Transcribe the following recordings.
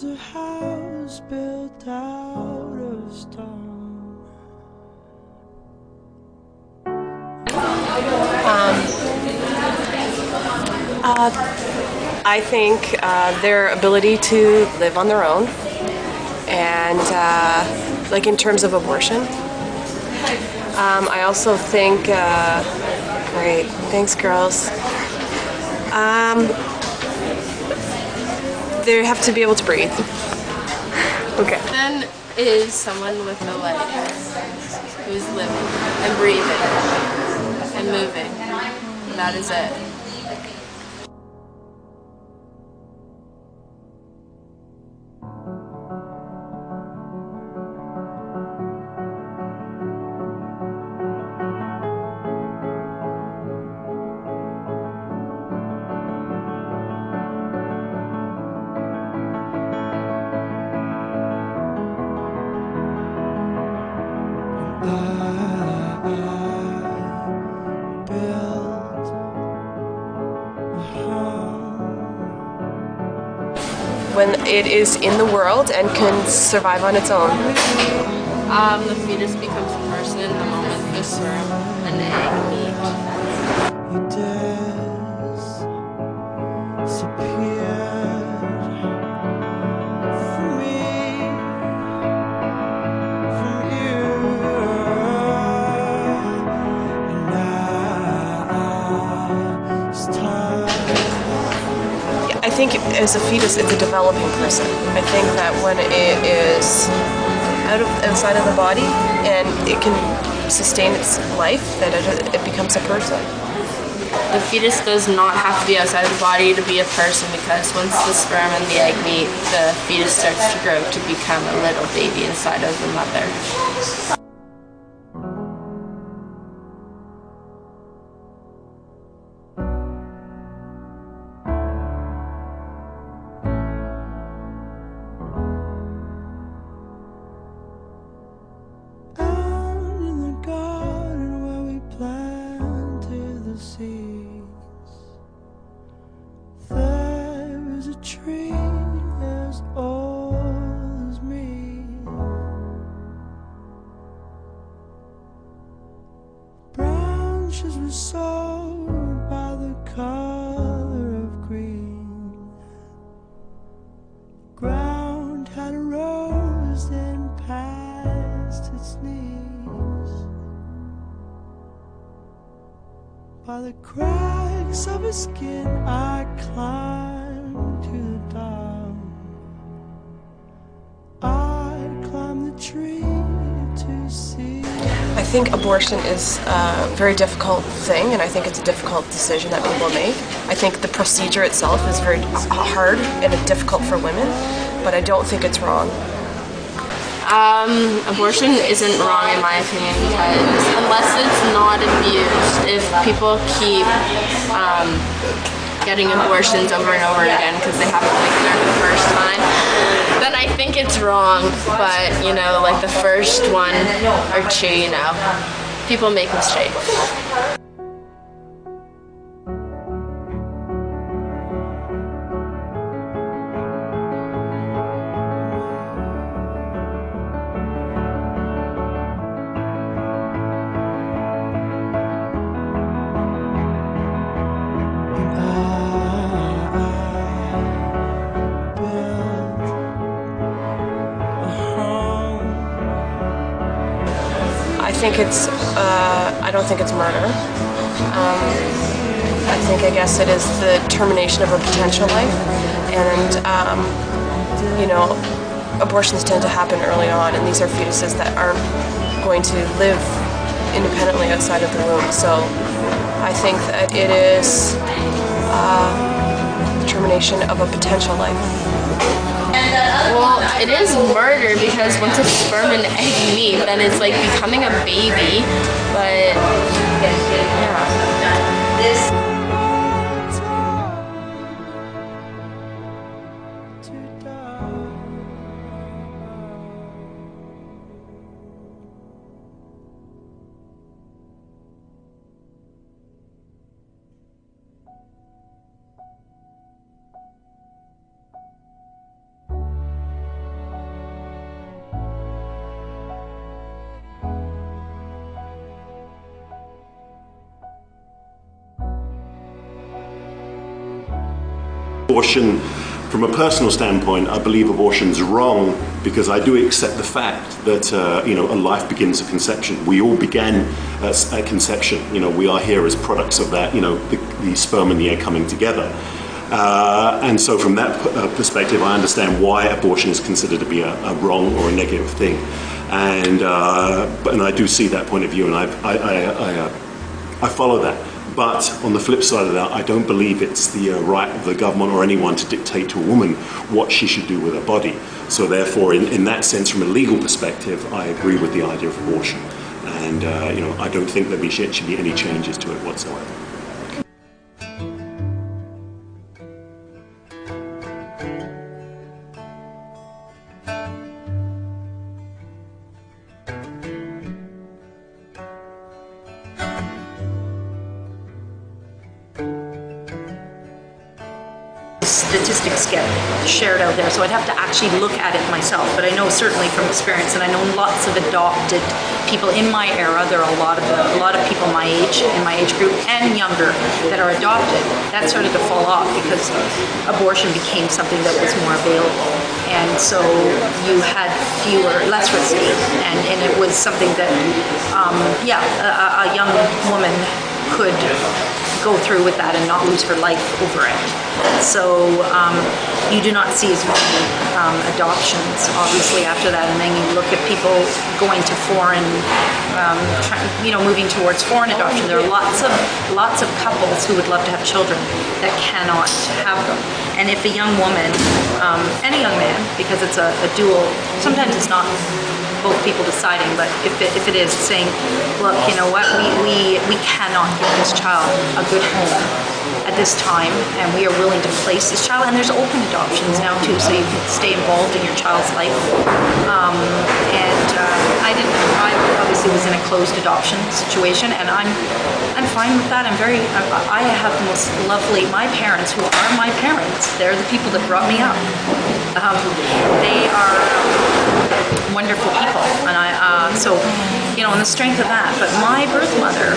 is a house built out of stone. I think their ability to live on their own, and like in terms of abortion. I also think, great, thanks girls. They have to be able to breathe. Okay. Then is someone with a life who's living and breathing and moving. And that is it. When it is in the world and can survive on its own. The fetus becomes a person the moment the sperm and the egg meet. I think as a fetus, it's a developing person. I think that when it is outside of the body and it can sustain its life, that it becomes a person. The fetus does not have to be outside of the body to be a person, because once the sperm and the egg meet, the fetus starts to grow to become a little baby inside of the mother. There is a tree as old as me. Branches were sown by the color of green. Ground had rose and past its knees. By the cracks of his skin I climbed to the top. I climbed the tree to see. I think abortion is a very difficult thing, and I think it's a difficult decision that people make. I think the procedure itself is very hard and difficult for women, but I don't think it's wrong. Abortion isn't wrong in my opinion, because unless it's not abused, if people keep getting abortions over and over again because they haven't been there the first time, then I think it's wrong. But you know, like the first one or two, you know, people make mistakes. I don't think it's murder. I guess it is the termination of a potential life, and you know, abortions tend to happen early on, and these are fetuses that aren't going to live independently outside of the womb. So I think that it is the termination of a potential life. Well, it is murder, because once a sperm and egg meet, then it's like becoming a baby. But yeah. Abortion, from a personal standpoint, I believe abortion's wrong because I do accept the fact that you know, a life begins at conception. We all began at conception. You know, we are here as products of that. You know, the sperm and the egg coming together. And so, from that perspective, I understand why abortion is considered to be a wrong or a negative thing. And I do see that point of view, and I follow that. But on the flip side of that, I don't believe it's the right of the government or anyone to dictate to a woman what she should do with her body. So therefore, in that sense, from a legal perspective, I agree with the idea of abortion. And you know, I don't think there should be any changes to it whatsoever. Statistics get shared out there, so I'd have to actually look at it myself, but I know certainly from experience, and I know lots of adopted people in my era. There are a lot of people my age, in my age group and younger, that are adopted. That started to fall off because abortion became something that was more available, and so you had less risky, and it was something that a young woman could go through with that and not lose her life over it. So you do not see as many adoptions, obviously, after that. And then you look at people going to foreign, moving towards foreign adoption. There are lots of couples who would love to have children that cannot have them. And if a young woman, and a young man, because it's a dual, sometimes it's not both people deciding, but if it is saying, look, you know what, we cannot give this child a good home at this time, and we are willing to place this child, and there's open adoptions now too, so you can stay involved in your child's life. I obviously was in a closed adoption situation, and I'm fine with that. I have the most lovely, my parents, who are my parents, they're the people that brought me up. They are wonderful people, and so, you know, on the strength of that. But my birth mother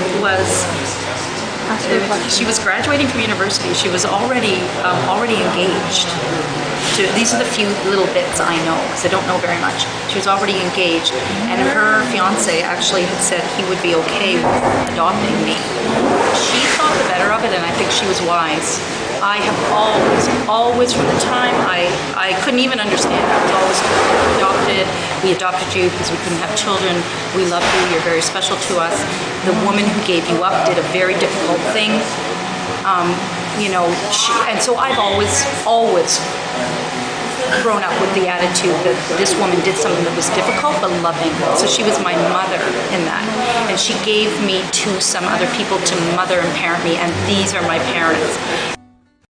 she was graduating from university. She was already engaged. These are the few little bits I know, because I don't know very much. She was already engaged, and her fiance actually had said he would be okay with adopting me. She thought the better of it, and I think she was wise. I have always from the time I couldn't even understand. I was always adopted. We adopted you because we couldn't have children. We love you. You're very special to us. The woman who gave you up did a very difficult thing. You know, and so I've always grown up with the attitude that this woman did something that was difficult but loving. So she was my mother in that, and she gave me to some other people to mother and parent me, and these are my parents.